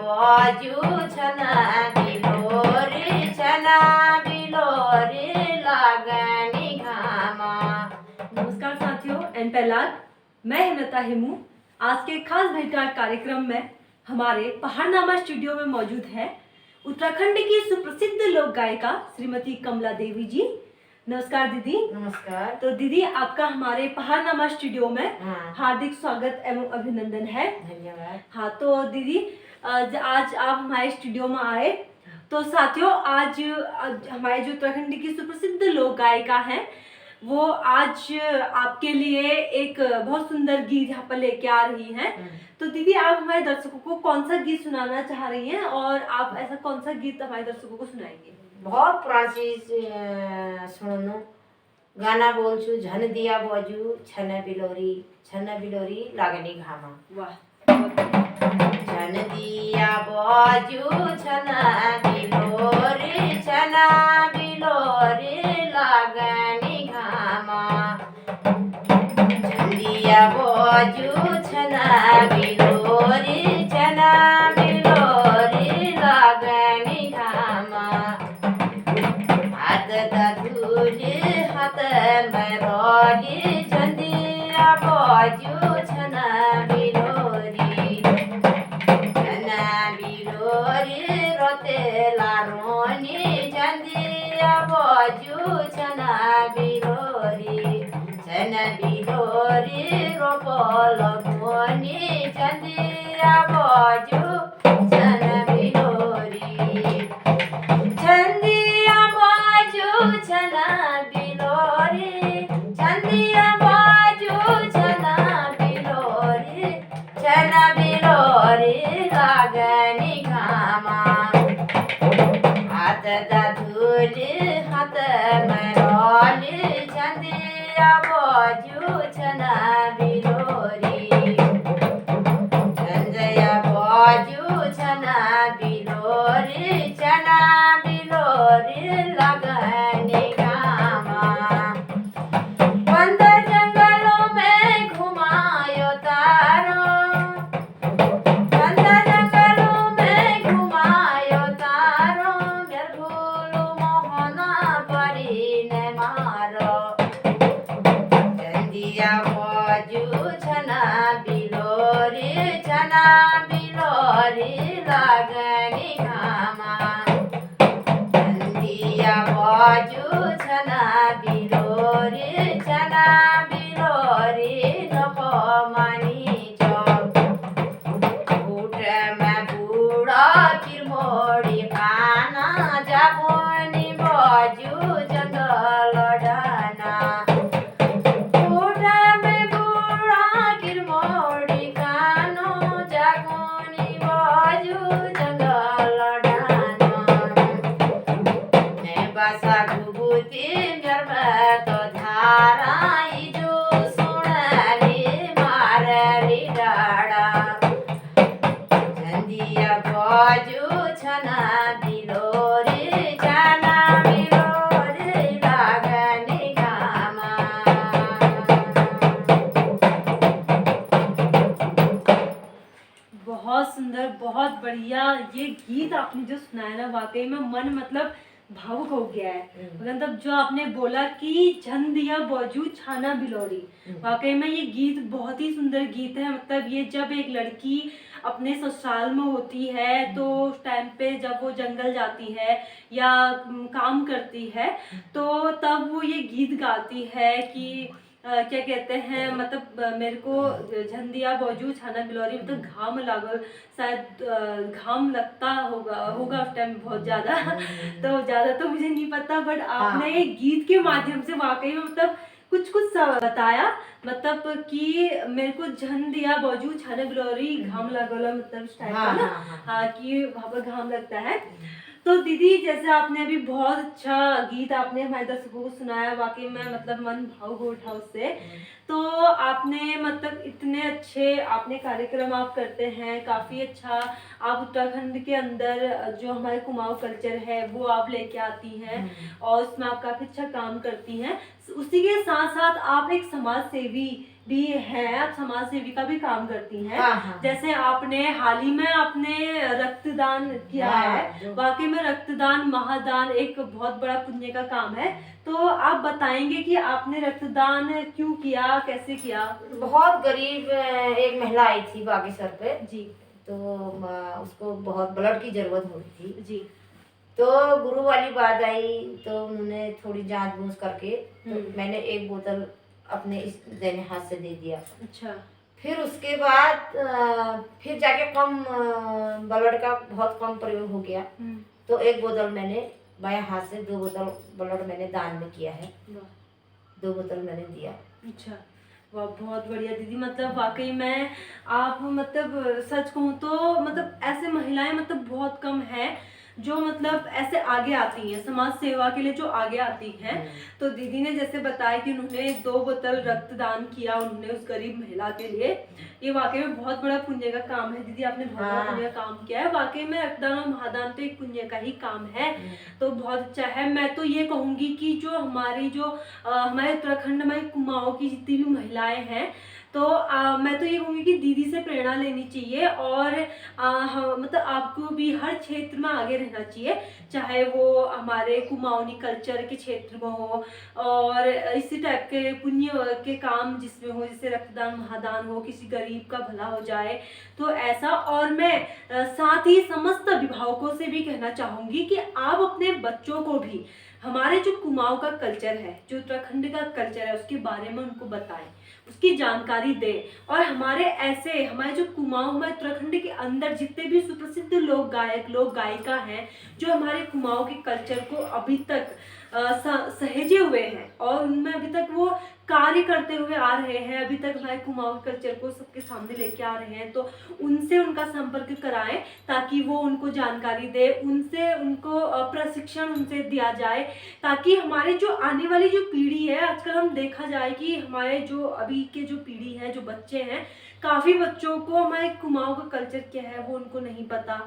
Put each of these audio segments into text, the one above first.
बाजू छना बिलोरी लागनी घामा। नमस्कार साथियों, एंड पहला मैं हेमलता हेमू आज के खास भेंटघाट कार्यक्रम में हमारे पहाड़नामा स्टूडियो में मौजूद है उत्तराखंड की सुप्रसिद्ध लोक गायिका श्रीमती कमला देवी जी। नमस्कार दीदी। नमस्कार। तो दीदी, आपका हमारे पहाड़नामा स्टूडियो में हाँ। हार्दिक स्वागत एवं अभिनंदन है। धन्यवाद। हाँ, तो दीदी आज आप हमारे स्टूडियो में आए। तो साथियों, आज हमारे जो उत्तराखंड की सुप्रसिद्ध लोक गायिका हैं वो आज आपके लिए एक बहुत सुंदर गीत यहाँ पर लेके आ रही हैं। तो दीदी, आप हमारे दर्शकों को कौन सा गीत सुनाना चाह रही हैं और आप ऐसा कौन सा गीत हमारे दर्शकों को सुनाएंगे? बहुत पुरानी चीज सुनो। गाना बोल छू झन दिया बाजू छन बिलोरी लागनी घामा। वाह। छन दिया बाजू छन बिलोरी लागनी घामा। छन दिया बाजू छन बिलोरी लागनी घामा। हाथ धूले हाथ में रोली चंदिया बाजू छना बिलोरी रोते लारोनी चंदिया बाजू छना बिलोरी रोपल धोनी चंदिया बाजू छना बिलोरी चंदिया बाजू छना बिलोरी लागनी घामा। हाथ धूली हाथ में रोली चंदिया बाजू छना बिलोरी चंदिया बाजू छना बिलोरी लगनी घामा। बंद जंगलों में घुमायो तारो मेरे भूलू मोहना परी ने मारो। चंदिया बाजू छना बिलोरी लागनी घामा। चंदिया बाजू छना बिलोरी नपमानी चौक। बूट में बूढ़ा किरमोड़ी खाना जाबोनी बाजू जंगल डाना। बूट में बूढ़ा किरमोड़ी खानो जागोनी बाजू जंगल डाना। ने बसा घुघुती मेर तो धाराई जो सुनली मारली डाड़ा। चंदिया बाजू छना बिलोरी लागनी घामा। बहुत सुंदर, बहुत बढ़िया। ये गीत आपने जो सुनाया ना, वाकई में मन मतलब भावुक हो गया है। मतलब जो आपने बोला कि झन दिया बाजू छाना बिलोरी, वाकई में ये गीत बहुत ही सुंदर गीत है। मतलब ये जब एक लड़की अपने ससुराल में होती है तो उस टाइम पे जब वो जंगल जाती है या काम करती है तो तब वो ये गीत गाती है कि क्या कहते हैं, मतलब मेरे को झन दिया बाजू छाना बिलोरी, मतलब घाम लागल, शायद घाम लगता होगा उस टाइम बहुत ज्यादा। तो ज्यादा तो मुझे नहीं पता, बट आपने ये गीत के माध्यम से वाकई में मतलब कुछ बताया, मतलब कि मेरे को झन दिया बाजू छाना बिलोरी घाम लागल, मतलब इस टाइप का ना। हाँ, कि वहाँ पर घाम लगता है। तो दीदी, जैसे आपने अभी बहुत अच्छा गीत आपने हमारे दर्शकों को सुनाया, वाकई में मतलब मन भावुक उठा उससे। तो आपने मतलब इतने अच्छे आपने कार्यक्रम आप करते हैं, काफ़ी अच्छा। आप उत्तराखंड के अंदर जो हमारे कुमाऊं कल्चर है वो आप लेके आती हैं और उसमें आप काफ़ी अच्छा काम करती हैं। उसी के साथ साथ आप एक समाज सेवी भी हैं, आप समाज सेविका भी काम करती हैं। हाँ, हाँ। जैसे आपने हाल ही में आपने रक्तदान किया हाँ, है। जो- वाकई में रक्तदान महादान एक बहुत बड़ा पुण्य का काम है। तो आप बताएंगे कि आपने रक्तदान क्यों किया, कैसे किया? बहुत गरीब एक महिला आई थी बागेश्वर पे, जी तो उसको बहुत ब्लड की जरूरत हो रही थी। जी। तो गुरु वाली बात आई, तो उन्होंने थोड़ी जांच बूझ करके तो मैंने एक बोतल अपने इस दाहिने हाथ से दे दिया। अच्छा। फिर उसके बाद फिर जाके कम ब्लड का बहुत कम प्रयोग हो गया, तो एक बोतल मैंने बाएं हाथ से 2 बोतल ब्लड मैंने दान में किया है, वाह। 2 बोतल मैंने दिया। अच्छा, वाह बहुत बढ़िया दीदी। मतलब वाकई में आप मतलब सच कहूँ तो मतलब ऐसे महिलाएं मतलब बहुत कम हैं जो मतलब ऐसे आगे आती हैं, समाज सेवा के लिए जो आगे आती हैं। तो दीदी ने जैसे बताया कि उन्होंने 2 बोतल रक्तदान किया उन्होंने उस गरीब महिला के लिए। ये वाकई में बहुत बड़ा पुण्य का काम है दीदी, आपने बहुत बड़ा पुण्य का काम किया है। वाकई में रक्तदान और महादान तो एक पुण्य का ही काम है, तो बहुत अच्छा है। मैं तो ये कहूँगी कि जो हमारी जो हमारे उत्तराखंड में कुमाऊं की जितनी भी महिलाएं हैं, तो मैं तो ये कहूँगी कि दीदी से प्रेरणा लेनी चाहिए और मतलब आपको भी हर क्षेत्र में आगे रहना चाहिए, चाहे वो हमारे कुमाऊनी कल्चर के क्षेत्र में हो और इसी टाइप के पुण्य के काम जिसमें हो, जैसे रक्तदान महादान हो, किसी गरीब का भला हो जाए, तो ऐसा। और मैं साथ ही समस्त अभिभावकों से भी कहना चाहूँगी कि आप अपने बच्चों को भी हमारे जो कुमाऊं का कल्चर है, जो उत्तराखंड का कल्चर है, उसके बारे में उनको बताएं, उसकी जानकारी दें। और हमारे ऐसे हमारे जो कुमाऊं, हमारे उत्तराखंड के अंदर जितने भी सुप्रसिद्ध लोक गायक लोक गायिका हैं जो हमारे कुमाऊं के कल्चर को अभी तक सहेजे हुए हैं और उनमें अभी तक वो कार्य करते हुए आ रहे हैं, अभी तक हमारे कुमाऊं कल्चर को सबके सामने लेके आ रहे हैं, तो उनसे उनका संपर्क कराएं ताकि वो उनको जानकारी दे, उनसे उनको प्रशिक्षण उनसे दिया जाए, ताकि हमारे जो आने वाली जो पीढ़ी है, आजकल हम देखा जाए कि हमारे जो अभी के जो पीढ़ी है, जो बच्चे हैं, काफ़ी बच्चों को हमारे कुमाऊं का कल्चर क्या है वो उनको नहीं पता।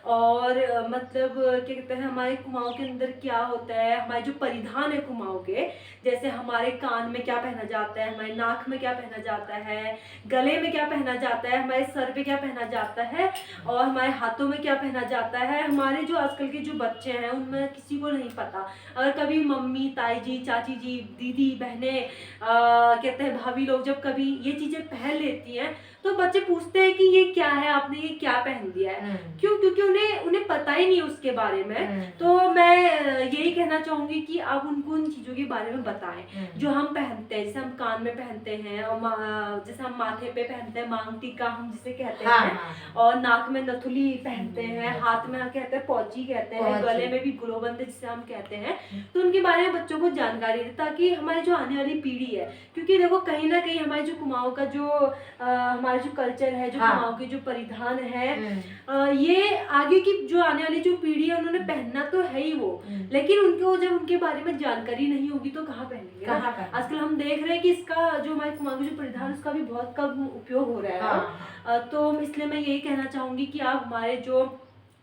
और मतलब क्या कहते हैं हमारे कुमाऊं के अंदर क्या होता है, हमारे जो परिधान है कुमाऊं के, जैसे हमारे कान में क्या पहना जाता है, हमारे नाक में क्या पहना जाता है, गले में क्या पहना जाता है, हमारे सर पे क्या पहना जाता है और हमारे हाथों में क्या पहना जाता है, हमारे जो आजकल के जो बच्चे हैं उनमें किसी को नहीं पता। अगर कभी मम्मी ताई जी चाची जी दीदी बहनें कहते हैं भाभी लोग जब कभी ये चीज़ें पहन लेती हैं तो बच्चे पूछते हैं कि ये क्या है, आपने ये क्या पहन दिया है, क्यों? क्योंकि उन्हें पता ही नहीं उसके बारे में। तो मैं यही कहना चाहूंगी कि आप उनको उन चीज़ों के बारे में बताएं जो हम पहनते हैं, जैसे हम कान में पहनते हैं और जैसे हम माथे पे पहनते हैं मांग टीका हम जिसे कहते हैं, और नाक में नथुली पहनते हैं, हाथ में कहते हैं पौची कहते हैं, गले में भी गुलोबंद जिसे हम कहते हैं। तो उनके बारे में बच्चों को जानकारी दे ताकि हमारी जो आने वाली पीढ़ी है, क्योंकि देखो कहीं ना कहीं हमारे जो कुमाऊं का जो हमारा जो कल्चर है, जो कुमाऊं के जो परिधान है, ये आगे की जो आने वाली जो पीढ़ी है उन्होंने पहनना तो है ही वो, लेकिन उनको जब उनके बारे में जानकारी नहीं होगी तो कहाँ पहनेंगे ना। आजकल हम देख रहे हैं कि इसका जो हमारे कुमाऊं का जो परिधान उसका भी बहुत कम उपयोग हो रहा है। तो इसलिए मैं यही कहना चाहूंगी कि आप हमारे जो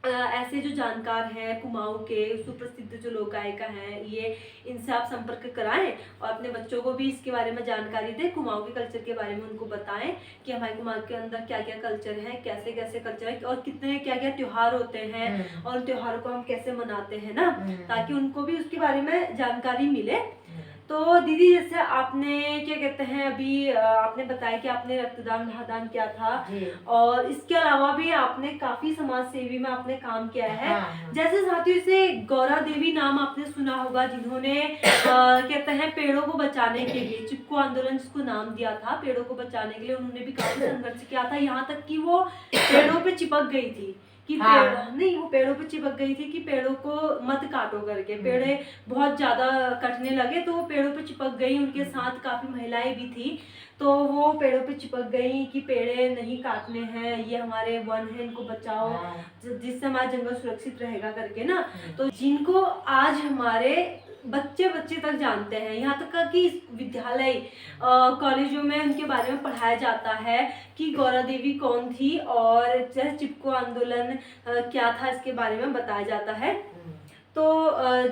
ऐसे जो जानकार हैं कुमाऊं के सुप्रसिद्ध जो लोक गायिका हैं, ये इनसे आप संपर्क कराएं और अपने बच्चों को भी इसके बारे में जानकारी दें, कुमाऊं के कल्चर के बारे में उनको बताएं कि हमारे कुमाऊं के अंदर क्या क्या कल्चर है, कैसे कैसे कल्चर है और कितने क्या क्या त्योहार होते हैं और उन त्योहारों को हम कैसे मनाते हैं ना, ताकि उनको भी उसके बारे में जानकारी मिले। तो दीदी जैसे आपने क्या कहते हैं अभी आपने बताया कि आपने रक्तदान महादान किया था और इसके अलावा भी आपने काफी समाज सेवी में आपने काम किया है। जैसे साथियों से गौरा देवी नाम आपने सुना होगा, जिन्होंने कहते हैं पेड़ों को बचाने के लिए चिपको आंदोलन जिसको नाम दिया था, पेड़ों को बचाने के लिए उन्होंने भी काफी संघर्ष किया था, यहाँ तक कि वो पेड़ों पे चिपक गई थी कि नहीं वो पेड़ों पे चिपक गई थी कि पेड़ों को मत काटो करके, पेड़े बहुत ज्यादा कटने लगे तो वो पेड़ों पे चिपक गई, उनके साथ काफी महिलाएं भी थी, तो वो पेड़ों पे चिपक गई कि पेड़े नहीं काटने हैं, ये हमारे वन है, इनको बचाओ जिससे हमारा जंगल सुरक्षित रहेगा करके ना। तो जिनको आज हमारे बच्चे तक जानते हैं, यहाँ तक कि विद्यालय कॉलेजों में उनके बारे में पढ़ाया जाता है कि गौरा देवी कौन थी और चिपको आंदोलन क्या था, इसके बारे में बताया जाता है। तो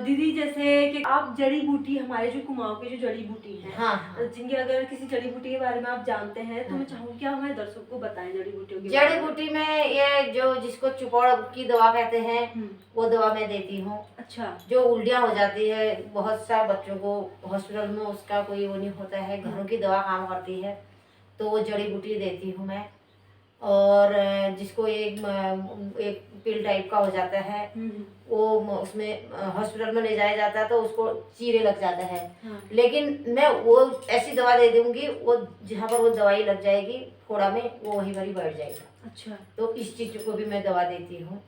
दीदी जैसे कि आप जड़ी बूटी, हमारे जो कुमाऊं के जो जड़ी बूटी हैं, हाँ हाँ। जिनकी अगर किसी जड़ी बूटी के बारे में आप जानते हैं तो हाँ। मैं चाहूंगी कि आप हमारे दर्शकों को बताएं जड़ी बूटियों के जड़ी बारे में। बूटी में ये जो जिसको चुपड़ की दवा कहते हैं, वो दवा मैं देती हूँ। अच्छा। जो उल्टियाँ हो जाती है बहुत सा बच्चों को हॉस्पिटल में, उसका कोई वो नहीं होता है, घरों की दवा काम करती है, तो वो जड़ी बूटी देती हूँ मैं। और जिसको एक पिल टाइप का हो जाता है, वो उसमें हॉस्पिटल में ले जाया जाता है तो उसको चीरे लग जाता है। हाँ। लेकिन मैं वो ऐसी दवा दे दूंगी, वो जहाँ पर वो दवाई लग जाएगी फोड़ा में, वो वहीं पर ही बैठ जाएगा। अच्छा। तो इस चीज़ को भी मैं दवा देती हूँ,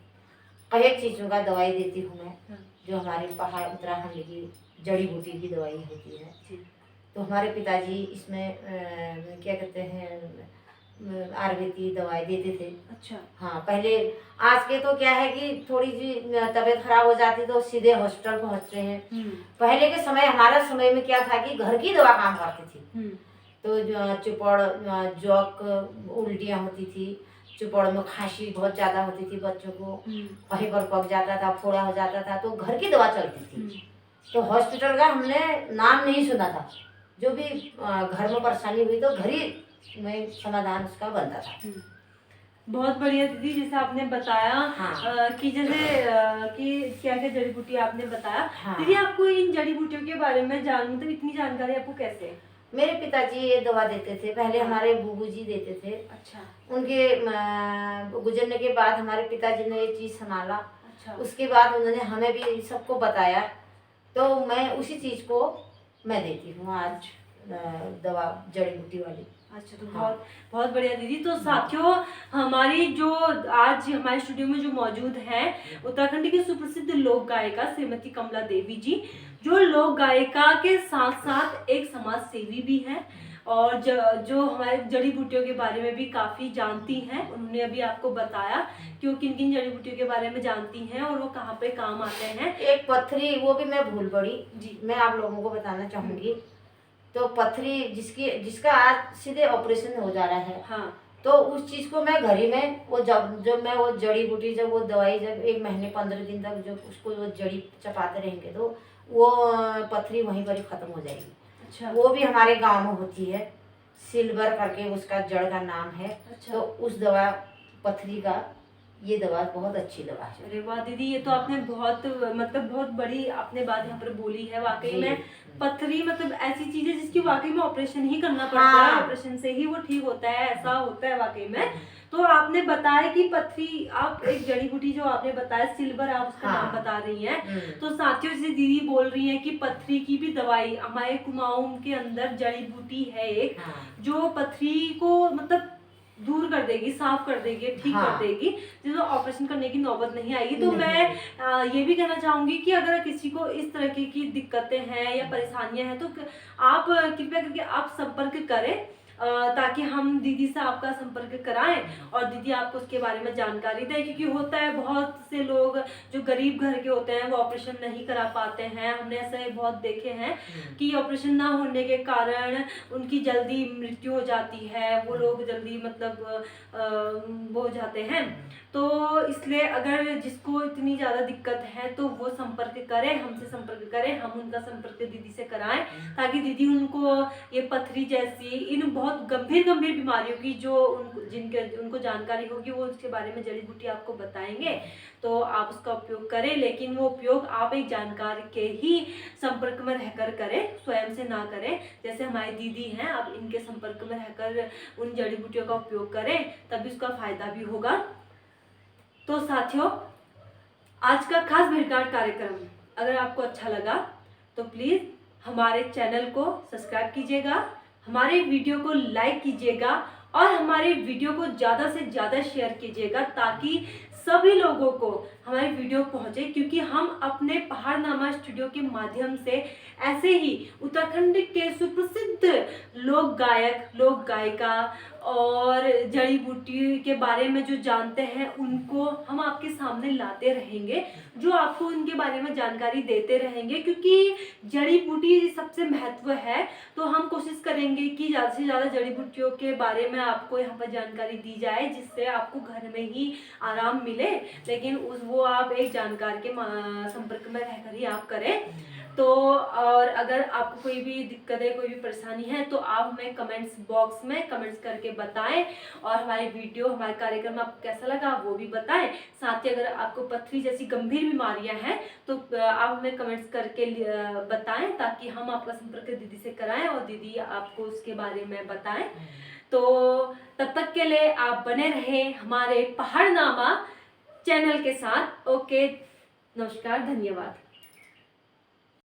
कई एक चीज़ों का दवाई देती हूँ मैं। हाँ। जो हमारे पहाड़ उत्तराखंड की जड़ी बूटी की दवाई होती है। जी। तो हमारे पिताजी इसमें क्या कहते हैं, आयुर्वेद की दवाई देते थे। अच्छा। हाँ पहले, आज के तो क्या है कि थोड़ी सी तबीयत खराब हो जाती तो सीधे हॉस्पिटल पहुँचते हैं। पहले के समय, हमारा समय में क्या था कि घर की दवा काम करती थी। तो चुपड़, जौक, उल्टियाँ होती थी, चुपड़ में खांसी बहुत ज़्यादा होती थी बच्चों को, कहीं पर पक जाता था, फोड़ा हो जाता था, तो घर की दवा चलती थी। तो हॉस्पिटल का हमने नाम नहीं सुना था। जो भी घर में परेशानी हुई तो घर ही में समाधान उसका बनता था। बहुत बढ़िया दीदी, जैसे आपने बताया। हाँ। कि जैसे कि क्या क्या जड़ी बूटी आपने बताया। हाँ। दीदी आपको इन जड़ी बूटियों के बारे में मतलब इतनी जानकारी आपको कैसे? मेरे पिताजी ये दवा देते थे पहले, हमारे बूबू जी देते थे। अच्छा। उनके गुजरने के बाद हमारे पिताजी ने ये चीज़ संभाला। अच्छा। उसके बाद उन्होंने हमें भी सबको बताया, तो मैं उसी चीज़ को मैं देती हूँ आज, दवा जड़ी बूटी वाली। अच्छा। तो हाँ। बहुत बहुत बढ़िया दीदी। तो साथियों, हमारी जो आज हमारे स्टूडियो में जो मौजूद हैं उत्तराखंड की सुप्रसिद्ध लोक गायिका श्रीमती कमला देवी जी, जो लोक गायिका के साथ साथ एक समाज सेवी भी हैं और जो हमारे जड़ी बूटियों के बारे में भी काफ़ी जानती हैं। उन्होंने अभी आपको बताया कि वो किन किन जड़ी बूटियों के बारे में जानती हैं और वो कहाँ पे काम आते हैं। एक पथरी, वो भी मैं भूल पड़ी जी, मैं आप लोगों को बताना चाहूँगी। तो पथरी जिसका आज सीधे ऑपरेशन हो जा रहा है। हाँ। तो उस चीज़ को मैं घर ही में, वो जब मैं वो जड़ी बूटी, जब वो दवाई, जब 1 महीने 15 दिन तक जब उसको वो जड़ी चपाते रहेंगे तो वो पथरी वहीं पर ही ख़त्म हो जाएगी। अच्छा। वो भी हमारे गांव में होती है, सिल्वर करके उसका जड़ का नाम है। अच्छा। तो उस दवा, पथरी का, ये दवा बहुत अच्छी दवा है। अरे वाह दीदी, ये तो आपने बहुत मतलब बहुत बड़ी आपने बात यहाँ पर बोली है। वाकई में पथरी मतलब ऐसी चीज है जिसकी वाकई में ऑपरेशन ही करना पड़ता है। हाँ। ऑपरेशन से ही वो ठीक होता है, ऐसा होता है वाकई में। तो आपने बताया कि पथरी, आप एक जड़ी बूटी जो आपने बताया सिल्वर, आप उसका हाँ। नाम बता रही हैं। तो साथियों, जैसे दीदी बोल रही हैं कि पथरी की भी दवाई हमारे कुमाऊं के अंदर जड़ी बूटी है एक, जो पथरी को मतलब दूर कर देगी, साफ कर देगी, ठीक कर देगी, जिसमें ऑपरेशन करने की नौबत नहीं आएगी। तो मैं ये भी कहना चाहूंगी कि अगर किसी को इस तरह की दिक्कतें हैं या परेशानियां हैं तो आप कृपया करके आप संपर्क करें, ताकि हम दीदी से आपका संपर्क कराएं और दीदी आपको उसके बारे में जानकारी दें। क्योंकि होता है बहुत से लोग जो गरीब घर के होते हैं वो ऑपरेशन नहीं करा पाते हैं। हमने ऐसे बहुत देखे हैं कि ऑपरेशन ना होने के कारण उनकी जल्दी मृत्यु हो जाती है, वो लोग जल्दी मतलब वो हो जाते हैं। तो इसलिए अगर जिसको इतनी ज़्यादा दिक्कत है तो वो संपर्क करें, हमसे संपर्क करें, हम उनका संपर्क दीदी से कराएं, ताकि दीदी उनको ये पथरी जैसी इन बहुत गंभीर बीमारियों की जो उनको जानकारी होगी वो उसके बारे में जड़ी बूटी आपको बताएंगे। तो आप उसका उपयोग करें, लेकिन वो उपयोग आप एक जानकार के ही संपर्क में रहकर करें, स्वयं से ना करें। जैसे हमारी दीदी हैं, आप इनके संपर्क में रहकर उन जड़ी बूटियों का उपयोग करें, तभी उसका फायदा भी होगा। तो साथियों, आज का खास भेंटघाट कार्यक्रम अगर आपको अच्छा लगा तो प्लीज़ हमारे चैनल को सब्सक्राइब कीजिएगा, हमारे वीडियो को लाइक कीजिएगा और हमारे वीडियो को ज़्यादा से ज़्यादा शेयर कीजिएगा, ताकि सभी लोगों को हमारी वीडियो पहुंचे। क्योंकि हम अपने पहाड़नामा स्टूडियो के माध्यम से ऐसे ही उत्तराखंड के सुप्रसिद्ध लोक गायक, लोक गायिका और जड़ी बूटी के बारे में जो जानते हैं उनको हम आपके सामने लाते रहेंगे, जो आपको उनके बारे में जानकारी देते रहेंगे। क्योंकि जड़ी बूटी सबसे महत्व है, तो हम कोशिश करेंगे कि ज़्यादा से ज़्यादा जड़ी बूटियों के बारे में आपको यहाँ पर जानकारी दी जाए, जिससे आपको घर में ही आराम मिले, लेकिन वो आप एक जानकार के संपर्क में रहकर ही आप करें। तो और अगर आपको कोई भी दिक्कत है, कोई भी परेशानी है, तो आप हमें कमेंट्स बॉक्स में कमेंट्स करके बताएं, और हमारी वीडियो, हमारे कार्यक्रम आपको कैसा लगा वो भी बताएं। साथ ही अगर आपको पथरी जैसी गंभीर बीमारियां हैं तो आप हमें कमेंट्स करके बताएं, ताकि हम आपका संपर्क दीदी से कराएं और दीदी आपको उसके बारे में बताएं। तो तब तक के लिए आप बने रहें हमारे पहाड़नामा चैनल के साथ। ओके, नमस्कार, धन्यवाद।